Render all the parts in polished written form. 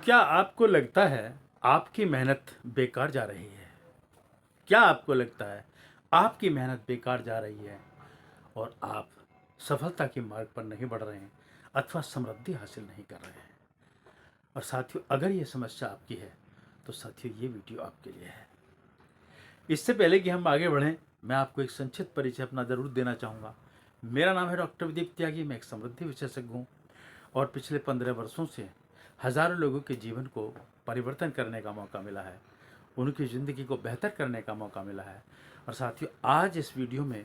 क्या आपको लगता है आपकी मेहनत बेकार जा रही है? क्या आपको लगता है आपकी मेहनत बेकार जा रही है और आप सफलता के मार्ग पर नहीं बढ़ रहे हैं अथवा समृद्धि हासिल नहीं कर रहे हैं? और साथियों, अगर ये समस्या आपकी है तो साथियों, ये वीडियो आपके लिए है। इससे पहले कि हम आगे बढ़ें, मैं आपको एक संक्षिप्त परिचय अपना ज़रूर देना चाहूँगा। मेरा नाम है डॉक्टर विदीप त्यागी। मैं एक समृद्धि विशेषज्ञ हूँ और पिछले 15 वर्षों से हज़ारों लोगों के जीवन को परिवर्तन करने का मौका मिला है, उनकी ज़िंदगी को बेहतर करने का मौका मिला है। और साथियों, आज इस वीडियो में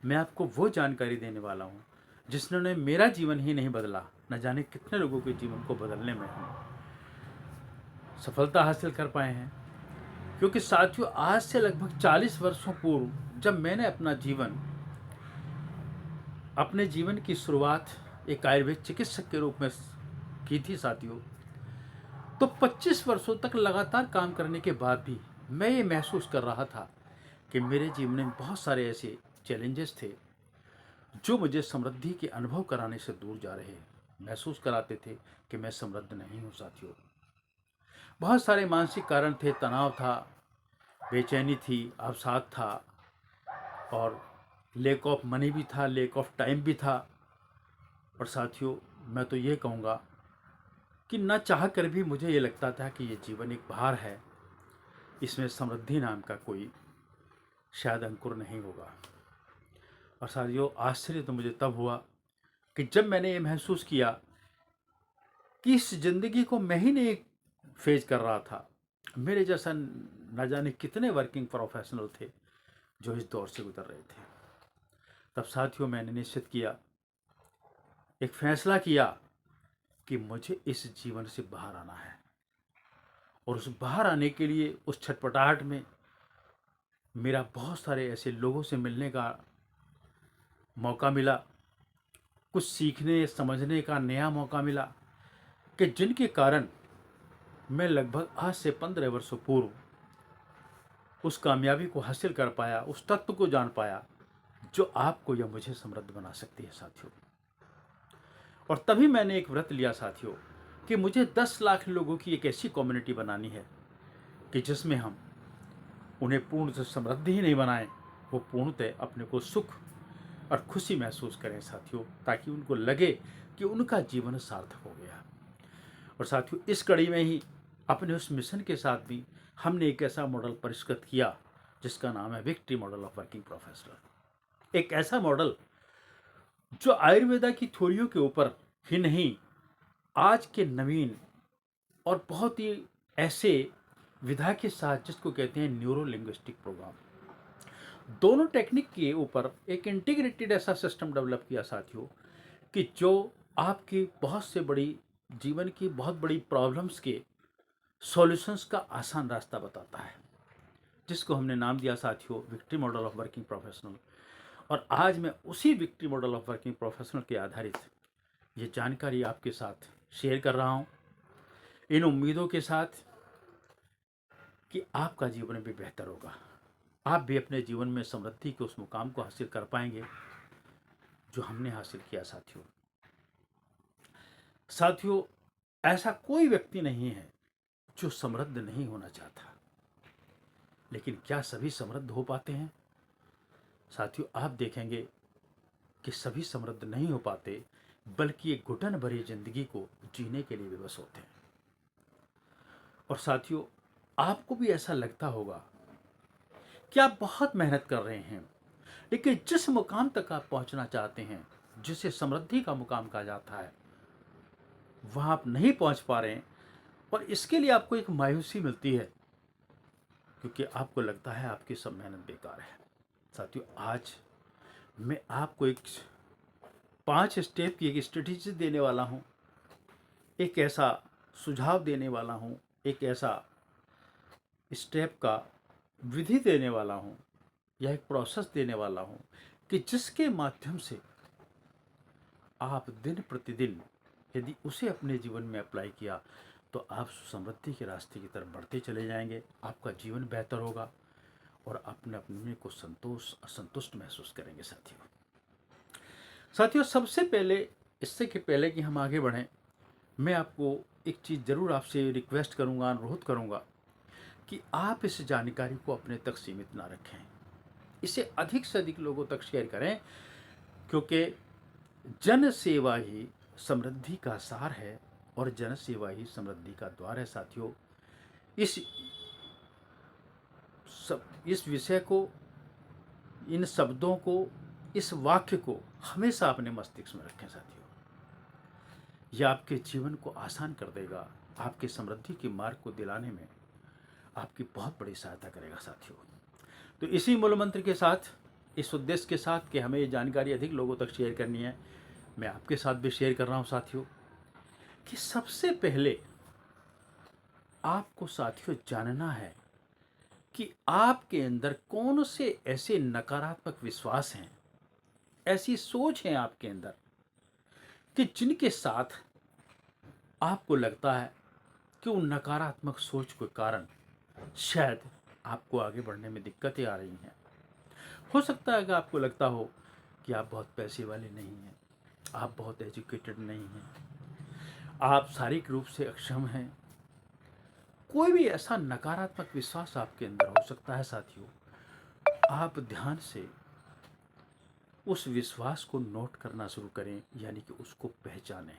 मैं आपको वो जानकारी देने वाला हूँ जिसने मेरा जीवन ही नहीं बदला, न जाने कितने लोगों के जीवन को बदलने में हम सफलता हासिल कर पाए हैं। क्योंकि साथियों, आज से लगभग 40 वर्षों पूर्व जब मैंने अपने जीवन की शुरुआत एक आयुर्वेद चिकित्सक के रूप में की थी साथियों, तो 25 वर्षों तक लगातार काम करने के बाद भी मैं ये महसूस कर रहा था कि मेरे जीवन में बहुत सारे ऐसे चैलेंजेस थे जो मुझे समृद्धि के अनुभव कराने से दूर जा रहे महसूस कराते थे कि मैं समृद्ध नहीं हूँ साथियों। बहुत सारे मानसिक कारण थे, तनाव था, बेचैनी थी, अवसाद था और लैक ऑफ मनी भी था, लैक ऑफ टाइम भी था। और साथियों, मैं तो ये कहूँगा कि न चाह कर भी मुझे ये लगता था कि ये जीवन एक भार है, इसमें समृद्धि नाम का कोई शायद अंकुर नहीं होगा। और साथियों, आश्चर्य तो मुझे तब हुआ कि जब मैंने ये महसूस किया कि इस ज़िंदगी को मैं ही नहीं फेस कर रहा था। मेरे जैसा न जाने कितने वर्किंग प्रोफेशनल थे जो इस दौर से गुजर रहे थे। तब साथियों, मैंने निश्चित किया, एक फैसला किया कि मुझे इस जीवन से बाहर आना है। और उस बाहर आने के लिए, उस छटपटाहट में मेरा बहुत सारे ऐसे लोगों से मिलने का मौका मिला, कुछ सीखने समझने का नया मौका मिला कि जिनके कारण मैं लगभग आज से 15 वर्षों पूर्व उस कामयाबी को हासिल कर पाया, उस तत्व को जान पाया जो आपको या मुझे समृद्ध बना सकती है साथियों। और तभी मैंने एक व्रत लिया साथियों कि मुझे 10 लाख लोगों की एक ऐसी कम्युनिटी बनानी है कि जिसमें हम उन्हें पूर्ण से समृद्धि ही नहीं बनाएं, वो पूर्णतः अपने को सुख और खुशी महसूस करें साथियों, ताकि उनको लगे कि उनका जीवन सार्थक हो गया। और साथियों, इस कड़ी में ही अपने उस मिशन के साथ भी हमने एक ऐसा मॉडल परिष्कृत किया जिसका नाम है victory model of working professional. एक ऐसा मॉडल जो आयुर्वेदा की थ्योरियों के ऊपर ही नहीं, आज के नवीन और बहुत ही ऐसे विधा के साथ, जिसको कहते हैं न्यूरो लिंग्विस्टिक प्रोग्राम, दोनों टेक्निक के ऊपर एक इंटीग्रेटेड ऐसा सिस्टम डेवलप किया साथियों कि जो आपकी बहुत से बड़ी जीवन की बहुत बड़ी प्रॉब्लम्स के सॉल्यूशंस का आसान रास्ता बताता है, जिसको हमने नाम दिया साथियों victory model of working professional. और आज मैं उसी victory model of working professional के आधारित ये जानकारी आपके साथ शेयर कर रहा हूँ, इन उम्मीदों के साथ कि आपका जीवन भी बेहतर होगा, आप भी अपने जीवन में समृद्धि के उस मुकाम को हासिल कर पाएंगे जो हमने हासिल किया साथियों। साथियों, ऐसा कोई व्यक्ति नहीं है जो समृद्ध नहीं होना चाहता, लेकिन क्या सभी समृद्ध हो पाते हैं? साथियों, आप देखेंगे कि सभी समृद्ध नहीं हो पाते, बल्कि एक घुटन भरी जिंदगी को जीने के लिए विवश होते हैं। और साथियों, आपको भी ऐसा लगता होगा कि आप बहुत मेहनत कर रहे हैं, लेकिन जिस मुकाम तक आप पहुंचना चाहते हैं, जिसे समृद्धि का मुकाम कहा जाता है, वहां आप नहीं पहुंच पा रहे हैं। और इसके लिए आपको एक मायूसी मिलती है, क्योंकि आपको लगता है आपकी सब मेहनत बेकार है। साथियों, आज मैं आपको एक 5 स्टेप की एक स्ट्रेटेजी देने वाला हूं, एक ऐसा सुझाव देने वाला हूं, एक ऐसा स्टेप का विधि देने वाला हूं, या एक प्रोसेस देने वाला हूं कि जिसके माध्यम से आप दिन प्रतिदिन यदि उसे अपने जीवन में अप्लाई किया तो आप समृद्धि के रास्ते की तरफ बढ़ते चले जाएंगे, आपका जीवन बेहतर होगा और अपने अपने को संतुष्ट महसूस करेंगे साथियों। सबसे पहले, इससे के पहले कि हम आगे बढ़ें, मैं आपको एक चीज़ ज़रूर आपसे रिक्वेस्ट करूँगा, अनुरोध करूँगा कि आप इस जानकारी को अपने तक सीमित ना रखें, इसे अधिक से अधिक लोगों तक शेयर करें, क्योंकि जन सेवा ही समृद्धि का सार है और जन सेवा ही समृद्धि का द्वार है। साथियों, इस इस विषय को, इन शब्दों को, इस वाक्य को हमेशा अपने मस्तिष्क में रखें साथियों। यह आपके जीवन को आसान कर देगा, आपके समृद्धि के मार्ग को दिलाने में आपकी बहुत बड़ी सहायता करेगा साथियों। तो इसी मूल मंत्र के साथ, इस उद्देश्य के साथ कि हमें ये जानकारी अधिक लोगों तक शेयर करनी है, मैं आपके साथ भी शेयर कर रहा हूँ साथियों, कि सबसे पहले आपको साथियों जानना है कि आपके अंदर कौन से ऐसे नकारात्मक विश्वास हैं, ऐसी सोच है आपके अंदर कि जिनके साथ आपको लगता है कि उन नकारात्मक सोच के कारण शायद आपको आगे बढ़ने में दिक्कतें आ रही हैं। हो सकता है कि आपको लगता हो कि आप बहुत पैसे वाले नहीं हैं, आप बहुत एजुकेटेड नहीं हैं, आप शारीरिक रूप से अक्षम हैं। कोई भी ऐसा नकारात्मक विश्वास आपके अंदर हो सकता है साथियों। आप ध्यान से उस विश्वास को नोट करना शुरू करें, यानी कि उसको पहचानें,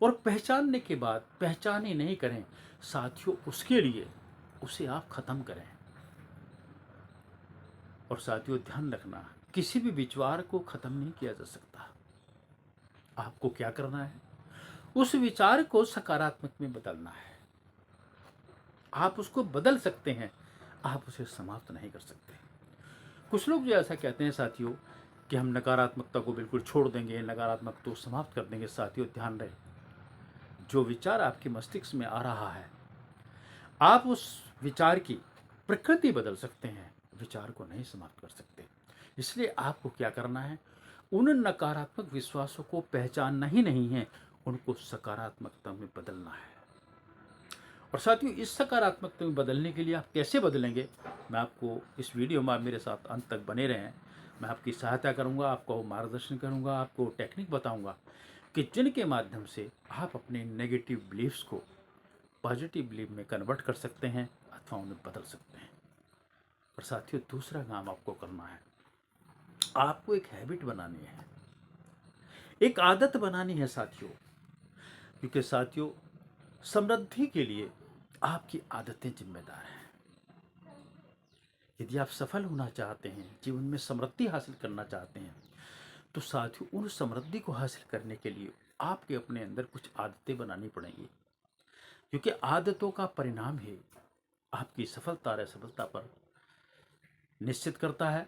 और पहचानने के बाद पहचाने नहीं करें साथियों, उसके लिए उसे आप खत्म करें। और साथियों ध्यान रखना, किसी भी विचार को खत्म नहीं किया जा सकता। आपको क्या करना है, उस विचार को सकारात्मक में बदलना है। आप उसको बदल सकते हैं, आप उसे समाप्त नहीं कर सकते। कुछ लोग जो ऐसा कहते हैं साथियों कि हम नकारात्मकता को बिल्कुल छोड़ देंगे, नकारात्मकता को समाप्त कर देंगे। साथियों ध्यान रहे, जो विचार आपके मस्तिष्क में आ रहा है, आप उस विचार की प्रकृति बदल सकते हैं, विचार को नहीं समाप्त कर सकते। इसलिए आपको क्या करना है, उन नकारात्मक विश्वासों को पहचानना ही नहीं है, उनको सकारात्मकता में बदलना है। और साथियों इस सकारात्मकता में बदलने के लिए आप कैसे बदलेंगे, मैं आपको इस वीडियो में, आप मेरे साथ अंत तक बने रहें। मैं आपकी सहायता करूंगा, आपको मार्गदर्शन करूंगा, आपको टेक्निक बताऊंगा कि जिनके माध्यम से आप अपने नेगेटिव बिलीफ्स को पॉजिटिव बिलीफ में कन्वर्ट कर सकते हैं अथवा उन्हें बदल सकते हैं। और साथियों दूसरा काम आपको करना है, आपको एक हैबिट बनानी है, एक आदत बनानी है साथियों। क्योंकि साथियों समृद्धि के लिए आपकी आदतें जिम्मेदार हैं। यदि आप सफल होना चाहते हैं, जीवन में समृद्धि हासिल करना चाहते हैं, तो साथियों उन समृद्धि को हासिल करने के लिए आपके अपने अंदर कुछ आदतें बनानी पड़ेंगी। क्योंकि आदतों का परिणाम ही आपकी सफलता और असफलता पर निश्चित करता है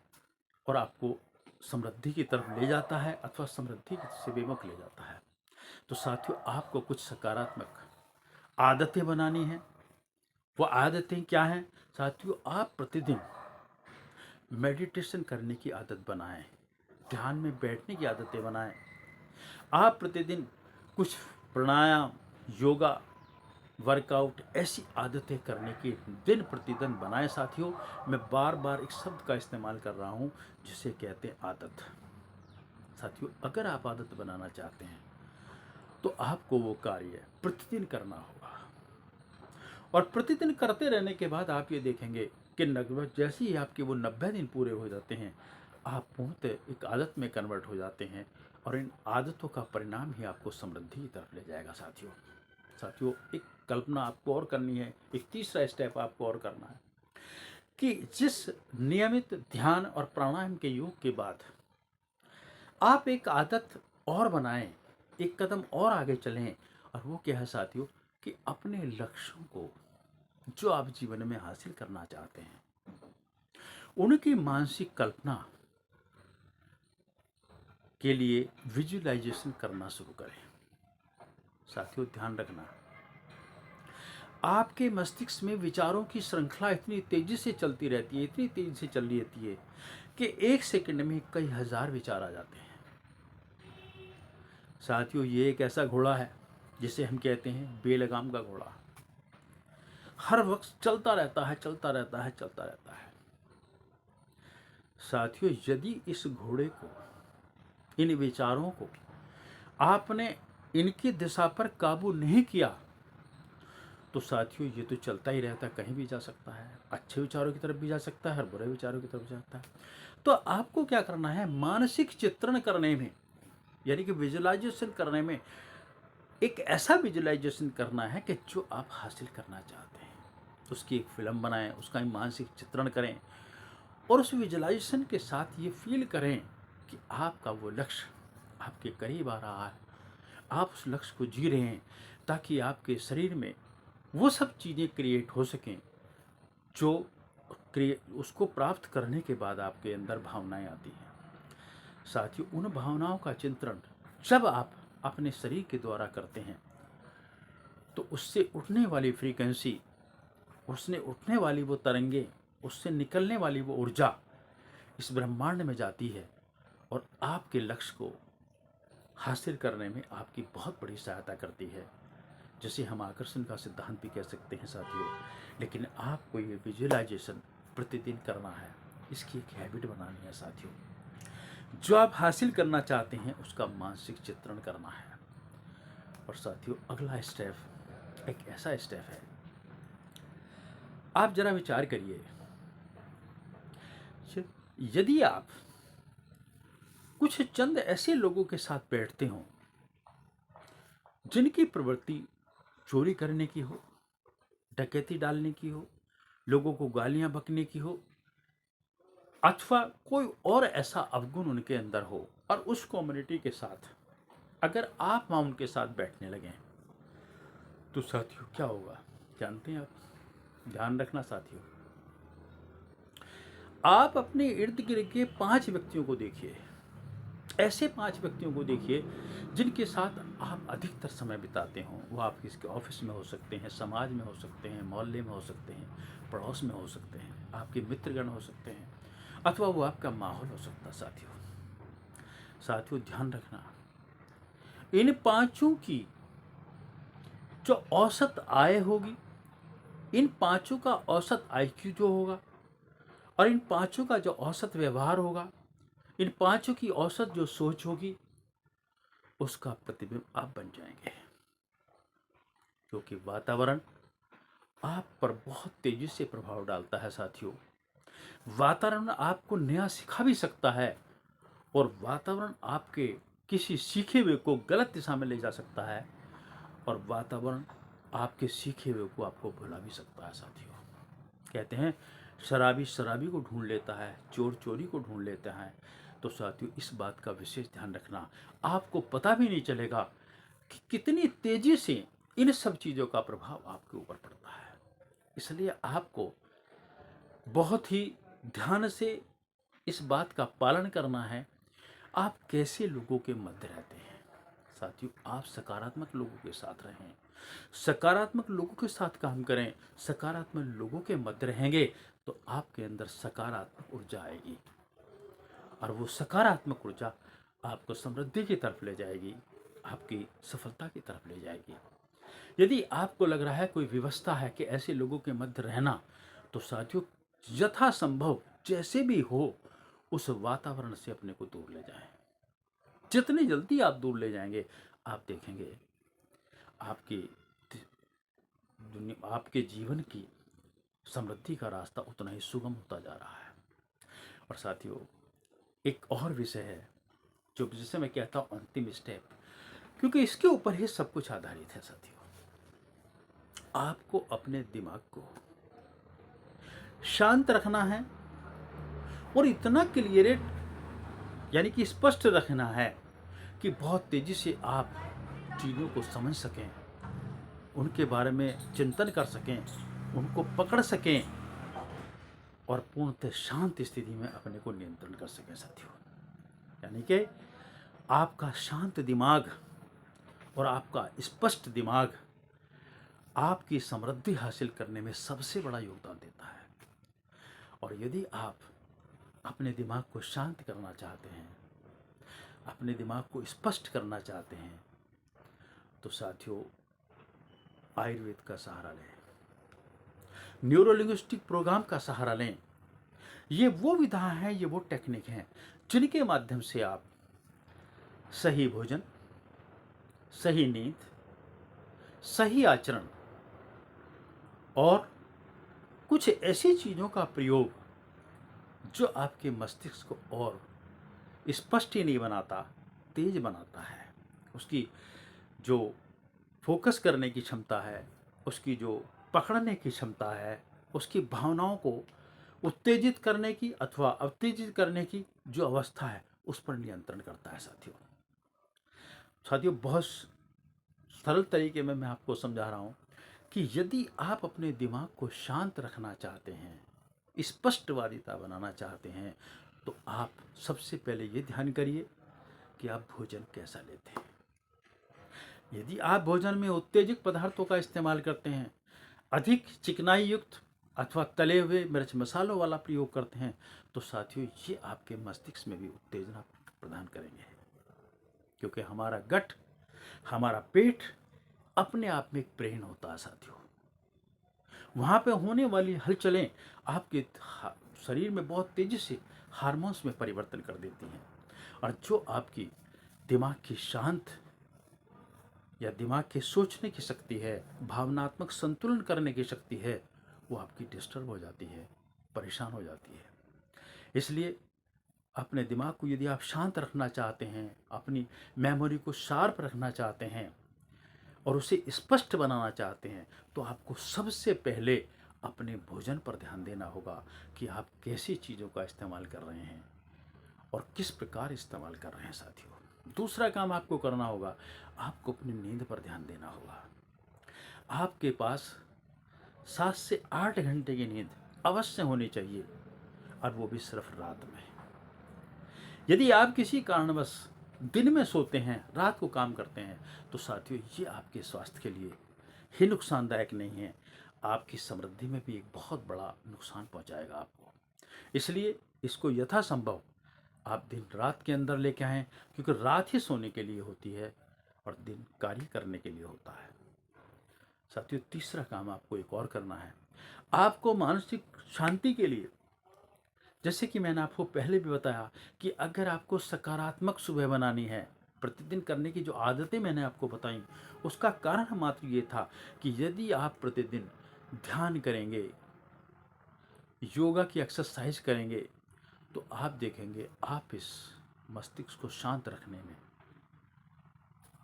और आपको समृद्धि की तरफ ले जाता है अथवा समृद्धि से विमुख ले जाता है। तो साथियों आपको कुछ सकारात्मक आदतें बनानी हैं। वो आदतें क्या हैं साथियों, आप प्रतिदिन मेडिटेशन करने की आदत बनाएं, ध्यान में बैठने की आदतें बनाएं। आप प्रतिदिन कुछ प्राणायाम, योगा, वर्कआउट, ऐसी आदतें करने की दिन प्रतिदिन बनाएं साथियों। मैं बार बार एक शब्द का इस्तेमाल कर रहा हूं जिसे कहते हैं आदत। साथियों अगर आप आदत बनाना चाहते हैं तो आपको वो कार्य प्रतिदिन करना होगा, और प्रतिदिन करते रहने के बाद आप ये देखेंगे कि लगभग जैसे ही आपके वो 90 दिन पूरे हो जाते हैं, आप पूर्णतः एक आदत में कन्वर्ट हो जाते हैं, और इन आदतों का परिणाम ही आपको समृद्धि की तरफ ले जाएगा साथियों। साथियों एक कल्पना आपको और करनी है, एक तीसरा स्टेप आपको और करना है कि जिस नियमित ध्यान और प्राणायाम के योग के बाद आप एक आदत और बनाएं, एक कदम और आगे चलें, और वो क्या है साथियों कि अपने लक्ष्यों को जो आप जीवन में हासिल करना चाहते हैं उनकी मानसिक कल्पना के लिए विजुअलाइजेशन करना शुरू करें। साथियों ध्यान रखना, आपके मस्तिष्क में विचारों की श्रृंखला इतनी तेजी से चलती रहती है, इतनी तेजी से चल रही रहती है कि एक सेकंड में कई हजार विचार आ जाते हैं। साथियों ये एक ऐसा घोड़ा है जिसे हम कहते हैं बेलगाम का घोड़ा, हर वक्त चलता रहता है, चलता रहता है, चलता रहता है। साथियों यदि इस घोड़े को, इन विचारों को आपने इनकी दिशा पर काबू नहीं किया तो साथियों ये तो चलता ही रहता, कहीं भी जा सकता है, अच्छे विचारों की तरफ भी जा सकता है और बुरे विचारों की तरफ जाता है। तो आपको क्या करना है, मानसिक चित्रण करने में, यानी कि विजुअलाइजेशन करने में, एक ऐसा विजुअलाइजेशन करना है कि जो आप हासिल करना चाहते हैं उसकी एक फिल्म बनाएं, उसका मानसिक चित्रण करें और उस विजुअलाइजेशन के साथ ये फील करें कि आपका वो लक्ष्य आपके करीब आ रहा है, आप उस लक्ष्य को जी रहे हैं, ताकि आपके शरीर में वो सब चीज़ें क्रिएट हो सकें जो उसको प्राप्त करने के बाद आपके अंदर भावनाएं आती हैं। साथियों, उन भावनाओं का चिंतन जब आप अपने शरीर के द्वारा करते हैं तो उससे उठने वाली फ्रीक्वेंसी, उसने उठने वाली वो तरंगे, उससे निकलने वाली वो ऊर्जा इस ब्रह्मांड में जाती है और आपके लक्ष्य को हासिल करने में आपकी बहुत बड़ी सहायता करती है, जिसे हम आकर्षण का सिद्धांत भी कह सकते हैं साथियों। लेकिन आपको ये विजुअलाइजेशन प्रतिदिन करना है, इसकी एक हैबिट बनानी है साथियों। जो आप हासिल करना चाहते हैं उसका मानसिक चित्रण करना है। और साथियों, अगला स्टेप एक ऐसा स्टेप है, आप जरा विचार करिए, यदि आप कुछ चंद ऐसे लोगों के साथ बैठते हो जिनकी प्रवृत्ति चोरी करने की हो, डकैती डालने की हो, लोगों को गालियां बकने की हो, अथवा कोई और ऐसा अवगुण उनके अंदर हो, और उस कम्युनिटी के साथ अगर आप वहां उनके साथ बैठने लगे तो साथियों क्या होगा जानते हैं आप? ध्यान रखना साथियों, आप अपने इर्द गिर्द के 5 व्यक्तियों को देखिए, ऐसे 5 व्यक्तियों को देखिए जिनके साथ आप अधिकतर समय बिताते हो। वो आप किसके ऑफिस में हो सकते हैं, समाज में हो सकते हैं, मोहल्ले में हो सकते हैं, पड़ोस में हो सकते हैं, आपके मित्रगण हो सकते हैं, अथवा वो आपका माहौल हो सकता है। साथियों ध्यान रखना, इन 5 की जो औसत आय होगी, इन 5 का औसत IQ जो होगा, और इन 5 का जो औसत व्यवहार होगा, इन 5 की औसत जो सोच होगी, उसका प्रतिबिंब आप बन जाएंगे। क्योंकि वातावरण आप पर बहुत तेजी से प्रभाव डालता है साथियों। वातावरण आपको नया सिखा भी सकता है और वातावरण आपके किसी सीखे हुए को गलत दिशा में ले जा सकता है, और वातावरण आपके सीखे हुए को आपको भुला भी सकता है साथियों। कहते हैं शराबी शराबी को ढूंढ लेता है, चोर चोरी को ढूंढ लेता है। तो साथियों इस बात का विशेष ध्यान रखना, आपको पता भी नहीं चलेगा कि कितनी तेजी से इन सब चीज़ों का प्रभाव आपके ऊपर पड़ता है। इसलिए आपको बहुत ही ध्यान से इस बात का पालन करना है, आप कैसे लोगों के मध्य रहते हैं। साथियों, आप सकारात्मक लोगों के साथ रहें, सकारात्मक लोगों के साथ काम करें, सकारात्मक लोगों के मध्य रहेंगे तो आपके अंदर सकारात्मक ऊर्जा आएगी, और वो सकारात्मक ऊर्जा आपको समृद्धि की तरफ ले जाएगी, आपकी सफलता की तरफ ले जाएगी। यदि आपको लग रहा है कोई व्यवस्था है कि ऐसे लोगों के मध्य रहना, तो साथियों यथासंभव जैसे भी हो उस वातावरण से अपने को दूर ले जाएं। जितनी जल्दी आप दूर ले जाएंगे, आप देखेंगे आपकी दुनिया, आपके जीवन की समृद्धि का रास्ता उतना ही सुगम होता जा रहा है। और साथियों एक और विषय है जो जिसे मैं कहता हूँ अंतिम स्टेप, क्योंकि इसके ऊपर ही सब कुछ आधारित है साथियों। आपको अपने दिमाग को शांत रखना है और इतना क्लियरेट यानी कि स्पष्ट रखना है कि बहुत तेजी से आप चीज़ों को समझ सकें, उनके बारे में चिंतन कर सकें, उनको पकड़ सकें और पूर्णतः शांत स्थिति में अपने को नियंत्रण कर सकें साथियों। यानी कि आपका शांत दिमाग और आपका स्पष्ट दिमाग आपकी समृद्धि हासिल करने में सबसे बड़ा योगदान देता है। और यदि आप अपने दिमाग को शांत करना चाहते हैं, अपने दिमाग को स्पष्ट करना चाहते हैं, तो साथियों आयुर्वेद का सहारा लें, न्यूरोलिंग्विस्टिक प्रोग्राम का सहारा लें। ये वो विधा हैं, ये वो टेक्निक हैं जिनके माध्यम से आप सही भोजन, सही नींद, सही आचरण और कुछ ऐसी चीज़ों का प्रयोग जो आपके मस्तिष्क को और स्पष्ट ही नहीं बनाता, तेज बनाता है। उसकी जो फोकस करने की क्षमता है, उसकी जो पकड़ने की क्षमता है, उसकी भावनाओं को उत्तेजित करने की अथवा उत्तेजित करने की जो अवस्था है, उस पर नियंत्रण करता है। साथियों, बहुत सरल तरीके में मैं आपको समझा रहा हूँ कि यदि आप अपने दिमाग को शांत रखना चाहते हैं, स्पष्टवादिता बनाना चाहते हैं, तो आप सबसे पहले ये ध्यान करिए कि आप भोजन कैसा लेते हैं। यदि आप भोजन में उत्तेजक पदार्थों का इस्तेमाल करते हैं, अधिक चिकनाई युक्त अथवा तले हुए मिर्च मसालों वाला प्रयोग करते हैं, तो साथियों ये आपके मस्तिष्क में भी उत्तेजना प्रदान करेंगे, क्योंकि हमारा गट, हमारा पेट अपने आप में एक ब्रेन होता है साथियों। वहाँ पे होने वाली हलचलें आपके शरीर में बहुत तेजी से हार्मोन्स में परिवर्तन कर देती हैं, और जो आपकी दिमाग की शांत या दिमाग के सोचने की शक्ति है, भावनात्मक संतुलन करने की शक्ति है, वो आपकी डिस्टर्ब हो जाती है, परेशान हो जाती है। इसलिए अपने दिमाग को यदि आप शांत रखना चाहते हैं, अपनी मेमोरी को शार्प रखना चाहते हैं और उसे स्पष्ट बनाना चाहते हैं, तो आपको सबसे पहले अपने भोजन पर ध्यान देना होगा कि आप कैसी चीज़ों का इस्तेमाल कर रहे हैं और किस प्रकार इस्तेमाल कर रहे हैं साथियों। दूसरा काम आपको करना होगा, आपको अपनी नींद पर ध्यान देना होगा। आपके पास 7 से 8 घंटे की नींद अवश्य होनी चाहिए, और वो भी सिर्फ रात में। यदि आप किसी कारणवश दिन में सोते हैं, रात को काम करते हैं, तो साथियों ये आपके स्वास्थ्य के लिए ही नुकसानदायक नहीं है, आपकी समृद्धि में भी एक बहुत बड़ा नुकसान पहुंचाएगा आपको। इसलिए इसको यथासंभव आप दिन रात के अंदर लेके आएँ, क्योंकि रात ही सोने के लिए होती है और दिन कार्य करने के लिए होता है। साथियों, तीसरा काम आपको एक और करना है। आपको मानसिक शांति के लिए, जैसे कि मैंने आपको पहले भी बताया, कि अगर आपको सकारात्मक सुबह बनानी है, प्रतिदिन करने की जो आदतें मैंने आपको बताई, उसका कारण मात्र ये था कि यदि आप प्रतिदिन ध्यान करेंगे, योगा की एक्सरसाइज करेंगे, तो आप देखेंगे आप इस मस्तिष्क को शांत रखने में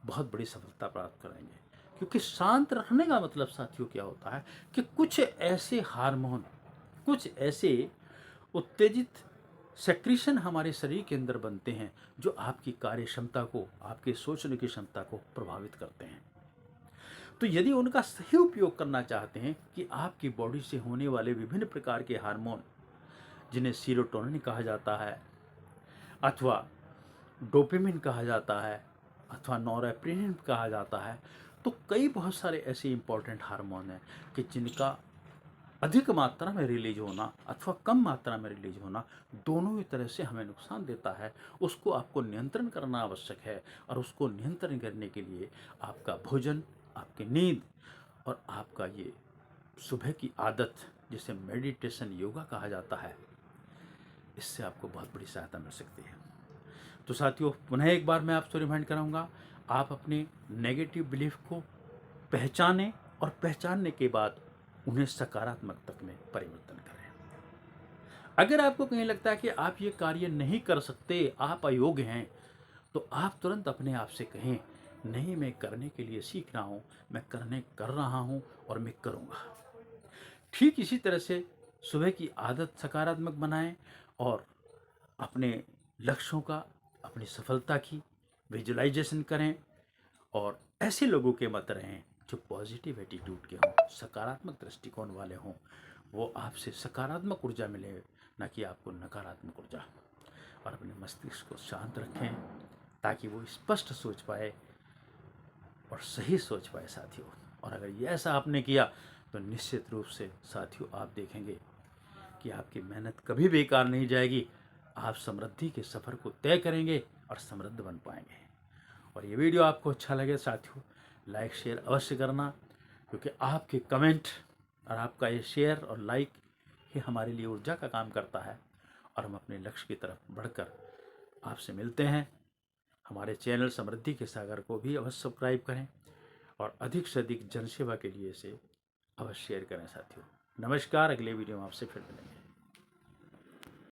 बहुत बड़ी सफलता प्राप्त करेंगे। क्योंकि शांत रखने का मतलब साथियों क्या होता है कि कुछ ऐसे हार्मोन, कुछ ऐसे उत्तेजित सेक्रीशन हमारे शरीर के अंदर बनते हैं जो आपकी कार्य क्षमता को, आपके सोचने की क्षमता को प्रभावित करते हैं। तो यदि उनका सही उपयोग करना चाहते हैं कि आपकी बॉडी से होने वाले विभिन्न प्रकार के हार्मोन, जिन्हें सीरोटोनिन कहा जाता है अथवा डोपामिन कहा जाता है अथवा नॉरएड्रेनालिन कहा जाता है, तो कई बहुत सारे ऐसे इंपॉर्टेंट हार्मोन हैं कि जिनका अधिक मात्रा में रिलीज होना अथवा कम मात्रा में रिलीज होना दोनों ही तरह से हमें नुकसान देता है। उसको आपको नियंत्रण करना आवश्यक है, और उसको नियंत्रण करने के लिए आपका भोजन, आपकी नींद और आपका ये सुबह की आदत, जिसे मेडिटेशन, योगा कहा जाता है, इससे आपको बहुत बड़ी सहायता मिल सकती है। तो साथियों, पुनः एक बार मैं आपसे रिमाइंड कराऊंगा, आप अपने नेगेटिव बिलीफ को पहचानें और पहचानने के बाद उन्हें सकारात्मकता में परिवर्तन करें। अगर आपको कहीं लगता है कि आप ये कार्य नहीं कर सकते, आप अयोग्य हैं, तो आप तुरंत अपने आप से कहें, नहीं, मैं करने के लिए सीख रहा हूँ, मैं कर रहा हूँ और मैं करूँगा। ठीक इसी तरह से सुबह की आदत सकारात्मक बनाएं और अपने लक्ष्यों का, अपनी सफलता की विजुअलाइजेशन करें, और ऐसे लोगों के मत रहें जो पॉजिटिव एटीट्यूड के हों, सकारात्मक दृष्टिकोण वाले हों। वो आपसे सकारात्मक ऊर्जा मिले, ना कि आपको नकारात्मक ऊर्जा। और अपने मस्तिष्क को शांत रखें ताकि वो स्पष्ट सोच पाए और सही सोच पाए साथियों। और अगर ये ऐसा आपने किया तो निश्चित रूप से साथियों आप देखेंगे कि आपकी मेहनत कभी बेकार नहीं जाएगी, आप समृद्धि के सफ़र को तय करेंगे और समृद्ध बन पाएंगे। और ये वीडियो आपको अच्छा लगे साथियों, लाइक शेयर अवश्य करना, क्योंकि आपके कमेंट और आपका ये शेयर और लाइक ही हमारे लिए ऊर्जा का काम करता है, और हम अपने लक्ष्य की तरफ बढ़कर आपसे मिलते हैं। हमारे चैनल समृद्धि के सागर को भी अवश्य सब्सक्राइब करें और अधिक से अधिक जनसेवा के लिए इसे अवश्य शेयर करें साथियों। नमस्कार, अगले वीडियो में आपसे फिर मिलेंगे।